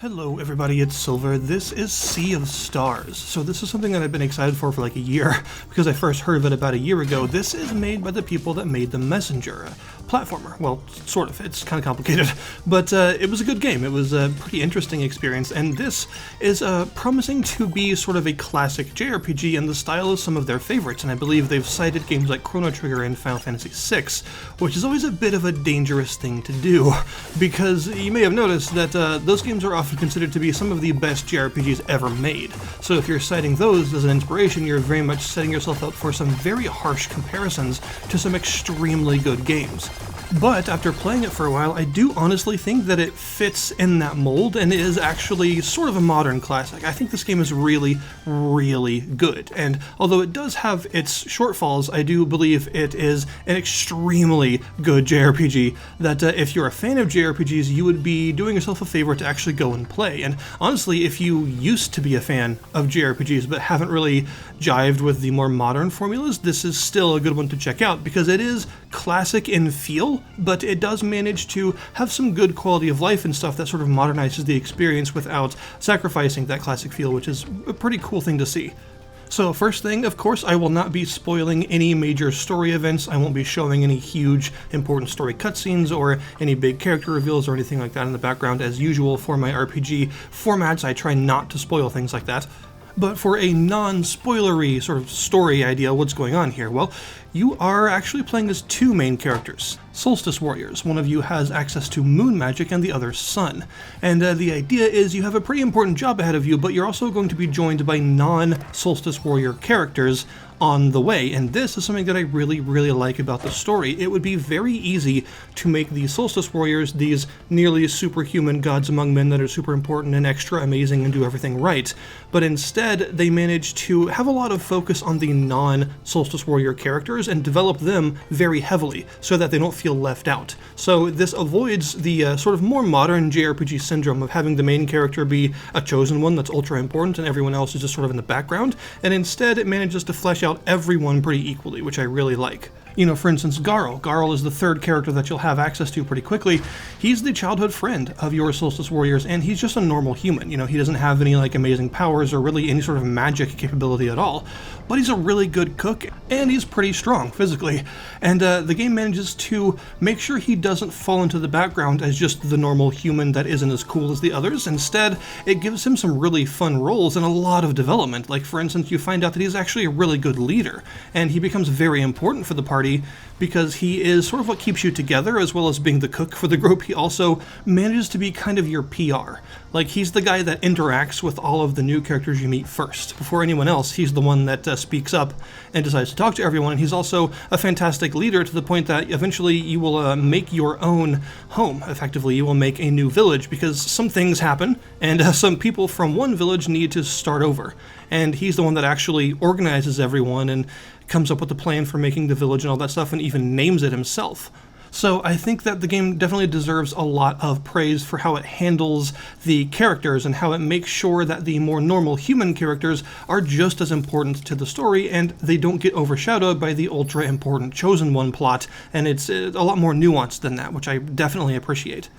Hello everybody, it's Silver. This is Sea of Stars. So this is something that I've been excited for like a year, because I first heard of it about a year ago. This is made by the people that made The Messenger, a platformer. Well, sort of. It's kind of complicated, but it was a good game. It was a pretty interesting experience, and this is promising to be sort of a classic JRPG in the style of some of their favorites, and I believe they've cited games like Chrono Trigger and Final Fantasy VI, which is always a bit of a dangerous thing to do, because you may have noticed that those games are often considered to be some of the best JRPGs ever made. So if you're citing those as an inspiration, you're very much setting yourself up for some very harsh comparisons to some extremely good games. But after playing it for a while, I do honestly think that it fits in that mold and is actually sort of a modern classic. I think this game is really, really good. And although it does have its shortfalls, I do believe it is an extremely good JRPG that if you're a fan of JRPGs, you would be doing yourself a favor to actually go and play. And honestly, if you used to be a fan of JRPGs but haven't really jived with the more modern formulas, this is still a good one to check out because it is classic in feel, but it does manage to have some good quality of life and stuff that sort of modernizes the experience without sacrificing that classic feel, which is a pretty cool thing to see. So first thing, of course, I will not be spoiling any major story events. I won't be showing any huge important story cutscenes or any big character reveals or anything like that in the background. As usual for my RPG formats, I try not to spoil things like that. But for a non-spoilery sort of story idea, what's going on here? Well, you are actually playing as two main characters, Solstice Warriors. One of you has access to moon magic and the other sun. And the idea is you have a pretty important job ahead of you, but you're also going to be joined by non-Solstice Warrior characters on the way, and this is something that I really, really like about the story. It would be very easy to make the Solstice Warriors these nearly superhuman gods among men that are super important and extra amazing and do everything right, but instead they manage to have a lot of focus on the non-Solstice Warrior characters and develop them very heavily so that they don't feel left out. So this avoids the sort of more modern JRPG syndrome of having the main character be a chosen one that's ultra important and everyone else is just sort of in the background, and instead it manages to flesh out everyone pretty equally, which I really like. You know, for instance, Garl. Garl is the third character that you'll have access to pretty quickly. He's the childhood friend of your Solstice Warriors, and he's just a normal human. You know, he doesn't have any, like, amazing powers or really any sort of magic capability at all, but he's a really good cook, and he's pretty strong physically. And the game manages to make sure he doesn't fall into the background as just the normal human that isn't as cool as the others. Instead, it gives him some really fun roles and a lot of development. Like, for instance, you find out that he's actually a really good leader, and he becomes very important for the party because he is sort of what keeps you together, as well as being the cook for the group. He also manages to be kind of your PR. Like, he's the guy that interacts with all of the new characters you meet first. Before anyone else, he's the one that speaks up and decides to talk to everyone, and he's also a fantastic leader to the point that eventually you will make your own home. Effectively, you will make a new village because some things happen, and some people from one village need to start over. And he's the one that actually organizes everyone and comes up with a plan for making the village and all that stuff, and even names it himself. So I think that the game definitely deserves a lot of praise for how it handles the characters and how it makes sure that the more normal human characters are just as important to the story and they don't get overshadowed by the ultra important Chosen One plot, and it's a lot more nuanced than that, which I definitely appreciate.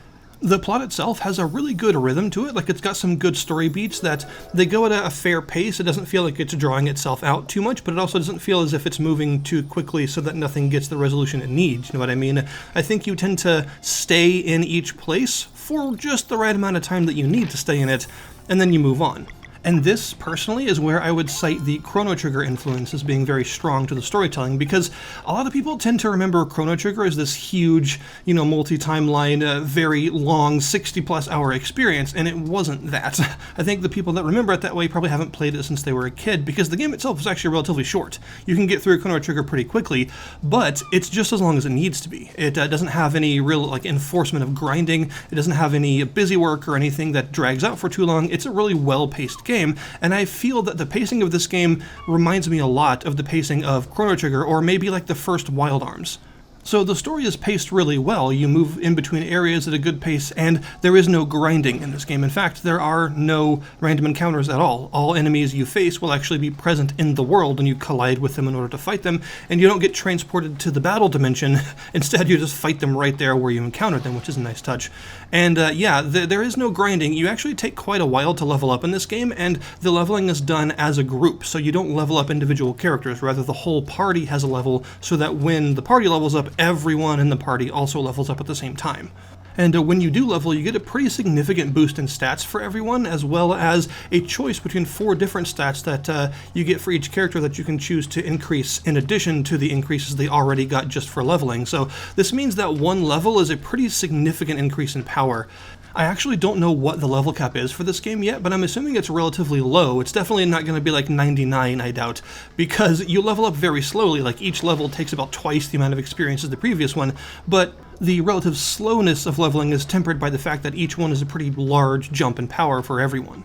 The plot itself has a really good rhythm to it. Like, it's got some good story beats that they go at a fair pace. It doesn't feel like it's drawing itself out too much, but it also doesn't feel as if it's moving too quickly so that nothing gets the resolution it needs. You know what I mean? I think you tend to stay in each place for just the right amount of time that you need to stay in it, and then you move on. And this, personally, is where I would cite the Chrono Trigger influence as being very strong to the storytelling, because a lot of people tend to remember Chrono Trigger as this huge, you know, multi-timeline, very long, 60-plus hour experience, and it wasn't that. I think the people that remember it that way probably haven't played it since they were a kid, because the game itself is actually relatively short. You can get through Chrono Trigger pretty quickly, but it's just as long as it needs to be. It doesn't have any real, like, enforcement of grinding. It doesn't have any busy work or anything that drags out for too long. It's a really well-paced game, and I feel that the pacing of this game reminds me a lot of the pacing of Chrono Trigger, or maybe like the first Wild Arms. So the story is paced really well. You move in between areas at a good pace, and there is no grinding in this game. In fact, there are no random encounters at all. All enemies you face will actually be present in the world, and you collide with them in order to fight them, and you don't get transported to the battle dimension. Instead, you just fight them right there where you encountered them, which is a nice touch. And there is no grinding. You actually take quite a while to level up in this game, and the leveling is done as a group, so you don't level up individual characters. Rather, the whole party has a level, so that when the party levels up, everyone in the party also levels up at the same time. And when you do level, you get a pretty significant boost in stats for everyone, as well as a choice between 4 different stats that you get for each character that you can choose to increase in addition to the increases they already got just for leveling. So this means that one level is a pretty significant increase in power. I actually don't know what the level cap is for this game yet, but I'm assuming it's relatively low. It's definitely not going to be like 99, I doubt, because you level up very slowly. Like, each level takes about twice the amount of experience as the previous one, but the relative slowness of leveling is tempered by the fact that each one is a pretty large jump in power for everyone.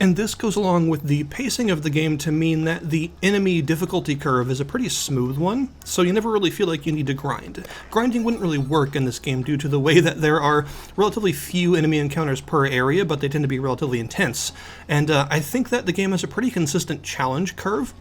And this goes along with the pacing of the game to mean that the enemy difficulty curve is a pretty smooth one, so you never really feel like you need to grind. Grinding wouldn't really work in this game due to the way that there are relatively few enemy encounters per area, but they tend to be relatively intense. And I think that the game has a pretty consistent challenge curve.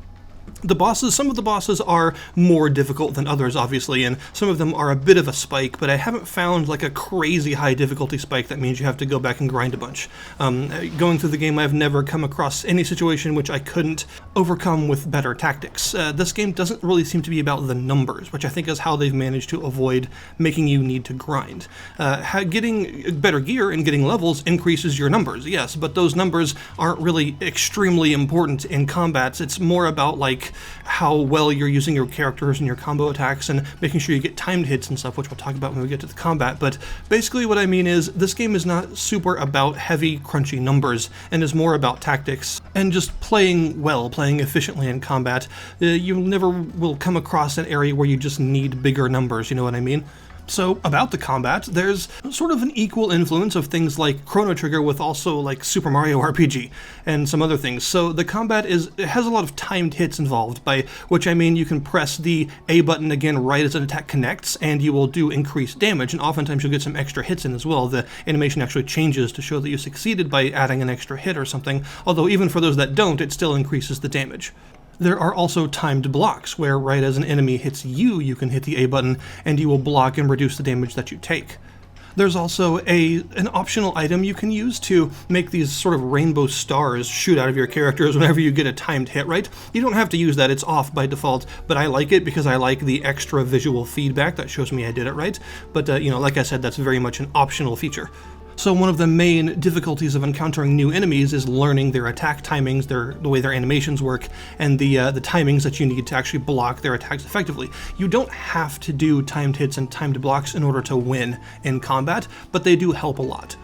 Some of the bosses are more difficult than others, obviously, and some of them are a bit of a spike, but I haven't found like a crazy high difficulty spike that means you have to go back and grind a bunch. Going through the game, I've never come across any situation which I couldn't overcome with better tactics. This game doesn't really seem to be about the numbers, which I think is how they've managed to avoid making you need to grind. Getting better gear and getting levels increases your numbers, yes, but those numbers aren't really extremely important in combats. It's more about like how well you're using your characters and your combo attacks and making sure you get timed hits and stuff, which we'll talk about when we get to the combat. But basically what I mean is this game is not super about heavy, crunchy numbers and is more about tactics and just playing well, playing efficiently in combat. You never will come across an area where you just need bigger numbers, you know what I mean? So, about the combat, there's sort of an equal influence of things like Chrono Trigger with also like Super Mario RPG and some other things. So the combat it has a lot of timed hits involved, by which I mean you can press the A button again right as an attack connects and you will do increased damage, and oftentimes you'll get some extra hits in as well. The animation actually changes to show that you succeeded by adding an extra hit or something, although even for those that don't, it still increases the damage. There are also timed blocks, where right as an enemy hits you, you can hit the A button, and you will block and reduce the damage that you take. There's also an optional item you can use to make these sort of rainbow stars shoot out of your characters whenever you get a timed hit, right? You don't have to use that, it's off by default, but I like it because I like the extra visual feedback that shows me I did it right. But, like I said, that's very much an optional feature. So one of the main difficulties of encountering new enemies is learning their attack timings, the way their animations work, and the timings that you need to actually block their attacks effectively. You don't have to do timed hits and timed blocks in order to win in combat, but they do help a lot.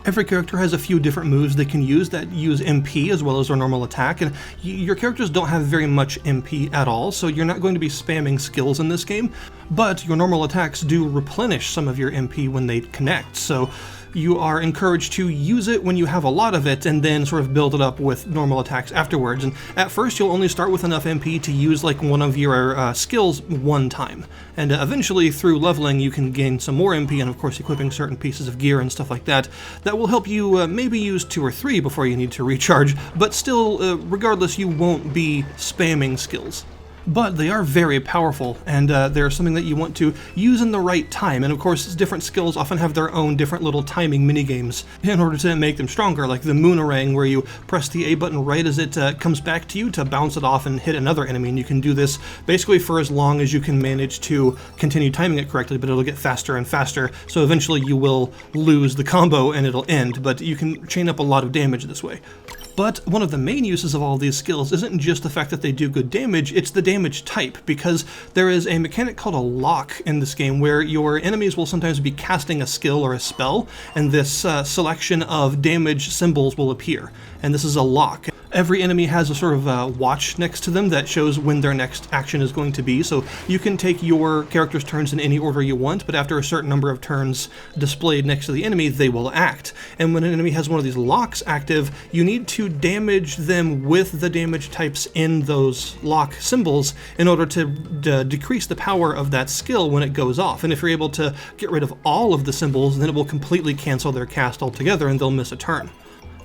Every character has a few different moves they can use that use MP as well as their normal attack, and your characters don't have very much MP at all, so you're not going to be spamming skills in this game, but your normal attacks do replenish some of your MP when they connect, so you are encouraged to use it when you have a lot of it and then sort of build it up with normal attacks afterwards. And at first you'll only start with enough MP to use like one of your skills one time. And eventually through leveling you can gain some more MP and of course equipping certain pieces of gear and stuff like that. That will help you maybe use 2 or 3 before you need to recharge, but still, regardless, you won't be spamming skills. But they are very powerful, and they're something that you want to use in the right time, and of course different skills often have their own different little timing minigames in order to make them stronger, like the Moonerang, where you press the A button right as it comes back to you to bounce it off and hit another enemy, and you can do this basically for as long as you can manage to continue timing it correctly, but it'll get faster and faster, so eventually you will lose the combo and it'll end, but you can chain up a lot of damage this way. But one of the main uses of all these skills isn't just the fact that they do good damage, it's the damage type, because there is a mechanic called a lock in this game where your enemies will sometimes be casting a skill or a spell, and this selection of damage symbols will appear, and this is a lock. Every enemy has a sort of watch next to them that shows when their next action is going to be, so you can take your character's turns in any order you want, but after a certain number of turns displayed next to the enemy, they will act. And when an enemy has one of these locks active, you need to damage them with the damage types in those lock symbols in order to decrease the power of that skill when it goes off. And if you're able to get rid of all of the symbols, then it will completely cancel their cast altogether and they'll miss a turn.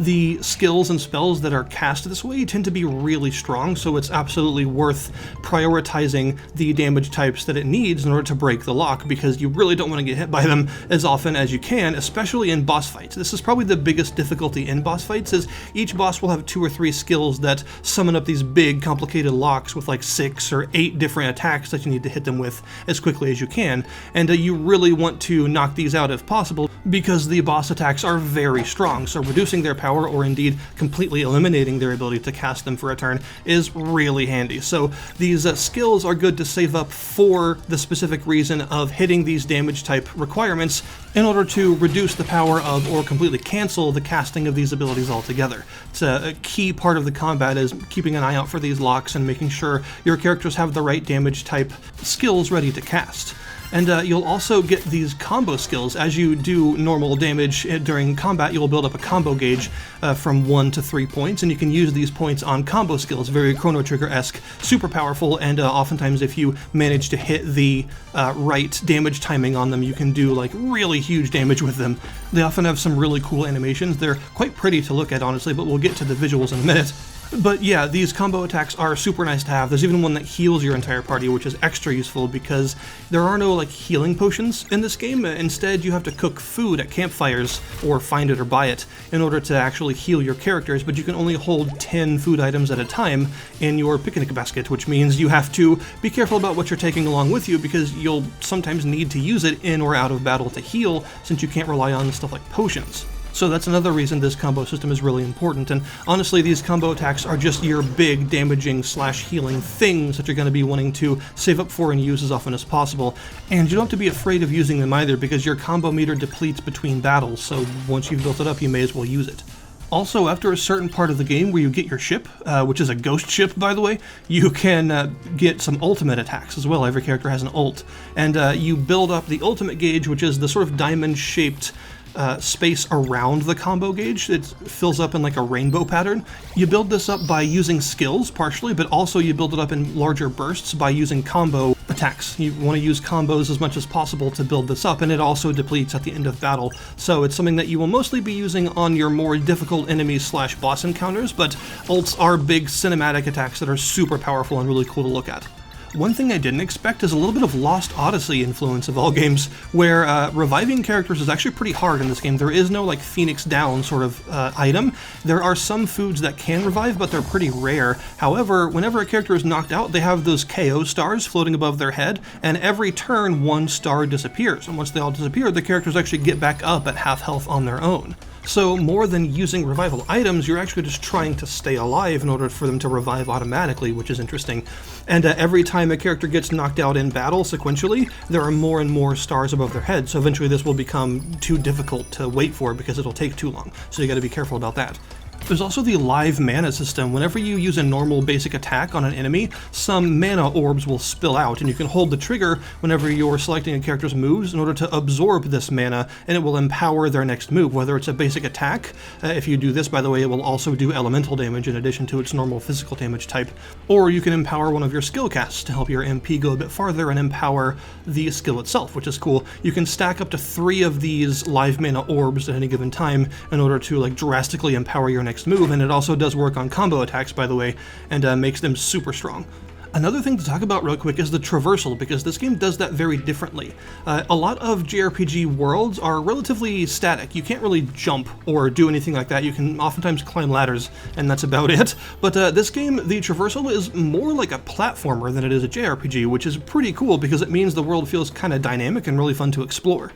The skills and spells that are cast this way tend to be really strong, so it's absolutely worth prioritizing the damage types that it needs in order to break the lock, because you really don't want to get hit by them as often as you can, especially in boss fights. This is probably the biggest difficulty in boss fights, is each boss will have 2 or 3 skills that summon up these big, complicated locks with like 6 or 8 different attacks that you need to hit them with as quickly as you can, and you really want to knock these out if possible, because the boss attacks are very strong, so reducing their power, or indeed completely eliminating their ability to cast them for a turn, is really handy. So these skills are good to save up for the specific reason of hitting these damage type requirements in order to reduce the power of or completely cancel the casting of these abilities altogether. It's a key part of the combat, is keeping an eye out for these locks and making sure your characters have the right damage type skills ready to cast. And you'll also get these combo skills. As you do normal damage during combat, you'll build up a combo gauge from 1 to 3 points, and you can use these points on combo skills. Very Chrono Trigger-esque, super powerful, and oftentimes if you manage to hit the right damage timing on them, you can do like really huge damage with them. They often have some really cool animations. They're quite pretty to look at, honestly, but we'll get to the visuals in a minute. But yeah, these combo attacks are super nice to have. There's even one that heals your entire party, which is extra useful because there are no like healing potions in this game. Instead, you have to cook food at campfires or find it or buy it in order to actually heal your characters, but you can only hold 10 food items at a time in your picnic basket, which means you have to be careful about what you're taking along with you, because you'll sometimes need to use it in or out of battle to heal, since you can't rely on stuff like potions. So that's another reason this combo system is really important, and honestly these combo attacks are just your big damaging / healing things that you're going to be wanting to save up for and use as often as possible. And you don't have to be afraid of using them either, because your combo meter depletes between battles, so once you've built it up you may as well use it. Also, after a certain part of the game where you get your ship, which is a ghost ship by the way, you can get some ultimate attacks as well. Every character has an ult, and you build up the ultimate gauge, which is the sort of diamond-shaped space around the combo gauge. It fills up in like a rainbow pattern. You build this up by using skills partially, but also you build it up in larger bursts by using combo attacks. You want to use combos as much as possible to build this up, and it also depletes at the end of battle. So it's something that you will mostly be using on your more difficult enemies / boss encounters, but ults are big cinematic attacks that are super powerful and really cool to look at. One thing I didn't expect is a little bit of Lost Odyssey influence of all games, where reviving characters is actually pretty hard in this game. There is no like Phoenix Down sort of item. There are some foods that can revive, but they're pretty rare. However, whenever a character is knocked out, they have those KO stars floating above their head, and every turn 1 star disappears. And once they all disappear, the characters actually get back up at half health on their own. So more than using revival items, you're actually just trying to stay alive in order for them to revive automatically, which is interesting. And every time a character gets knocked out in battle sequentially, there are more and more stars above their head, so eventually this will become too difficult to wait for because it'll take too long, so you gotta be careful about that. There's also the live mana system. Whenever you use a normal basic attack on an enemy, some mana orbs will spill out, and you can hold the trigger whenever you're selecting a character's moves in order to absorb this mana, and it will empower their next move, whether it's a basic attack. If you do this, by the way, it will also do elemental damage in addition to its normal physical damage type. Or you can empower one of your skill casts to help your MP go a bit farther and empower the skill itself, which is cool. You can stack up to 3 of these live mana orbs at any given time in order to like drastically empower your next move, and it also does work on combo attacks, by the way, and makes them super strong. Another thing to talk about real quick is the traversal, because this game does that very differently. A lot of JRPG worlds are relatively static. You can't really jump or do anything like that. You can oftentimes climb ladders, and that's about it. But this game, the traversal is more like a platformer than it is a JRPG, which is pretty cool because it means the world feels kind of dynamic and really fun to explore.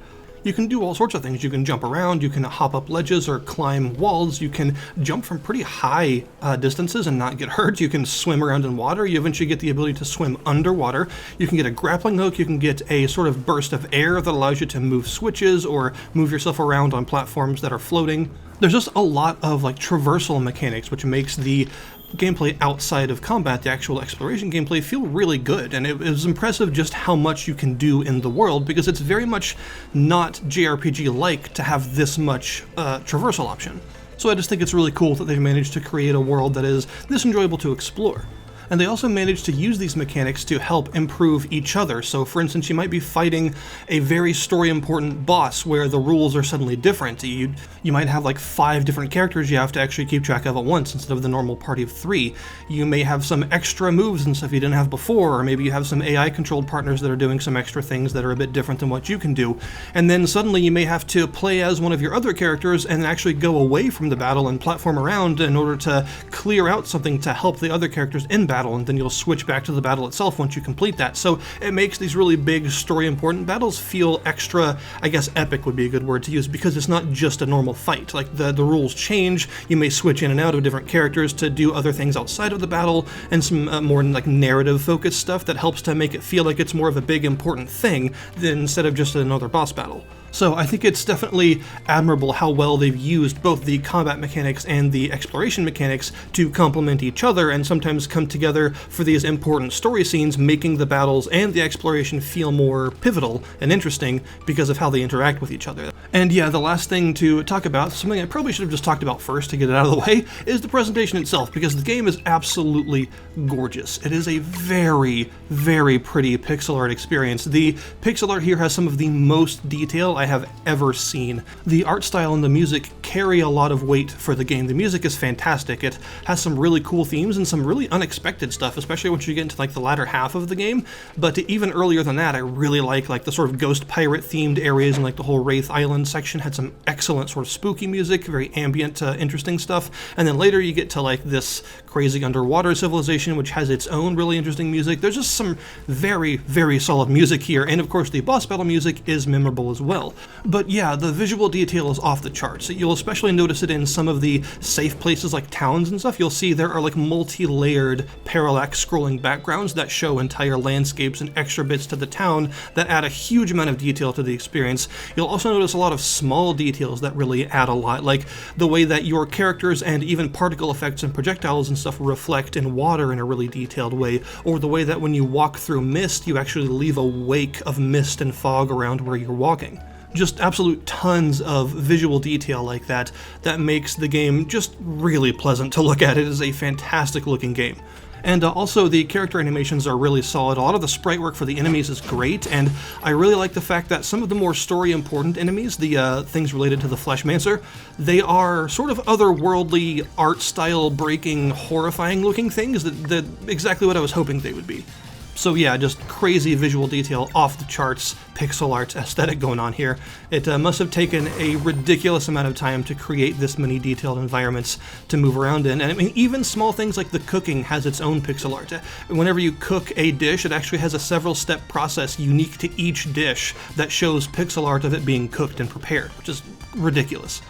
you can do all sorts of things. You can jump around, you can hop up ledges or climb walls, you can jump from pretty high distances and not get hurt, you can swim around in water, you eventually get the ability to swim underwater, you can get a grappling hook, you can get a sort of burst of air that allows you to move switches or move yourself around on platforms that are floating. There's just a lot of like traversal mechanics, which makes the gameplay outside of combat, the actual exploration gameplay, feel really good, and it was impressive just how much you can do in the world, because it's very much not JRPG-like to have this much traversal option. So I just think it's really cool that they've managed to create a world that is this enjoyable to explore. And they also managed to use these mechanics to help improve each other. So for instance, you might be fighting a very story important boss where the rules are suddenly different. You might have like 5 different characters you have to actually keep track of at once instead of the normal party of 3. You may have some extra moves and stuff you didn't have before, or maybe you have some AI controlled partners that are doing some extra things that are a bit different than what you can do. And then suddenly you may have to play as one of your other characters and actually go away from the battle and platform around in order to clear out something to help the other characters in battle, and then you'll switch back to the battle itself once you complete that. So it makes these really big story important battles feel extra, I guess epic would be a good word to use, because it's not just a normal fight. Like the rules change, you may switch in and out of different characters to do other things outside of the battle, and some more like narrative focused stuff that helps to make it feel like it's more of a big important thing than instead of just another boss battle. So I think it's definitely admirable how well they've used both the combat mechanics and the exploration mechanics to complement each other and sometimes come together for these important story scenes, making the battles and the exploration feel more pivotal and interesting because of how they interact with each other. And yeah, the last thing to talk about, something I probably should have just talked about first to get it out of the way, is the presentation itself, because the game is absolutely gorgeous. It is a very, very pretty pixel art experience. The pixel art here has some of the most detail I have ever seen. The art style and the music carry a lot of weight for the game. The music is fantastic. It has some really cool themes and some really unexpected stuff, especially once you get into like the latter half of the game. But even earlier than that, I really like the sort of ghost pirate themed areas, and like the whole Wraith Island section had some excellent sort of spooky music, very ambient, interesting stuff. And then later you get to like this crazy underwater civilization, which has its own really interesting music. There's just some very, very solid music here, and of course the boss battle music is memorable as well. But yeah, the visual detail is off the charts. You'll especially notice it in some of the safe places like towns and stuff. You'll see there are like multi-layered parallax scrolling backgrounds that show entire landscapes and extra bits to the town that add a huge amount of detail to the experience. You'll also notice a lot of small details that really add a lot, like the way that your characters and even particle effects and projectiles and stuff reflect in water in a really detailed way, or the way that when you walk through mist, you actually leave a wake of mist and fog around where you're walking. Just absolute tons of visual detail like that makes the game just really pleasant to look at. It is a fantastic looking game. And also the character animations are really solid. A lot of the sprite work for the enemies is great, and I really like the fact that some of the more story important enemies, the things related to the Fleshmancer, they are sort of otherworldly, art style breaking, horrifying looking things that exactly what I was hoping they would be. So yeah, just crazy visual detail, off the charts, pixel art aesthetic going on here. It must have taken a ridiculous amount of time to create this many detailed environments to move around in. And I mean, even small things like the cooking has its own pixel art. Whenever you cook a dish, it actually has a several step process unique to each dish that shows pixel art of it being cooked and prepared, which is ridiculous.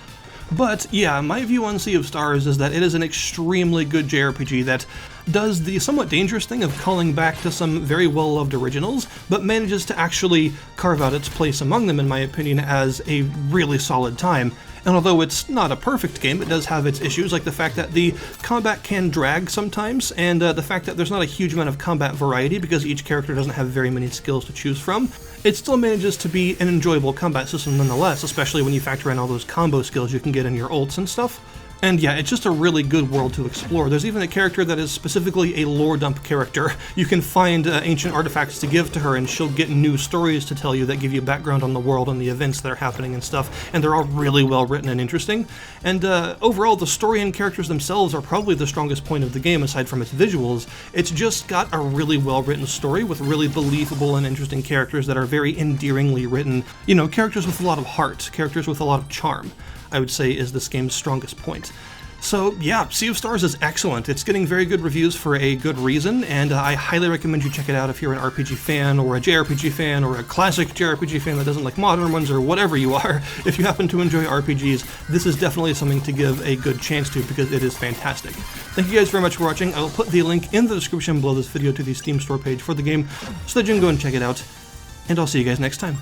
But yeah, my view on Sea of Stars is that it is an extremely good JRPG that does the somewhat dangerous thing of calling back to some very well-loved originals, but manages to actually carve out its place among them, in my opinion, as a really solid time. And although it's not a perfect game, it does have its issues, like the fact that the combat can drag sometimes, and the fact that there's not a huge amount of combat variety because each character doesn't have very many skills to choose from. It still manages to be an enjoyable combat system nonetheless, especially when you factor in all those combo skills you can get in your ults and stuff. And yeah, it's just a really good world to explore. There's even a character that is specifically a lore dump character. You can find ancient artifacts to give to her, and she'll get new stories to tell you that give you background on the world and the events that are happening and stuff, and they're all really well written and interesting. And overall, the story and characters themselves are probably the strongest point of the game aside from its visuals. It's just got a really well written story with really believable and interesting characters that are very endearingly written. You know, characters with a lot of heart, characters with a lot of charm, I would say, is this game's strongest point. So yeah, Sea of Stars is excellent. It's getting very good reviews for a good reason, and I highly recommend you check it out if you're an RPG fan, or a JRPG fan, or a classic JRPG fan that doesn't like modern ones, or whatever you are. If you happen to enjoy RPGs, this is definitely something to give a good chance to, because it is fantastic. Thank you guys very much for watching. I will put the link in the description below this video to the Steam store page for the game, so that you can go and check it out, and I'll see you guys next time.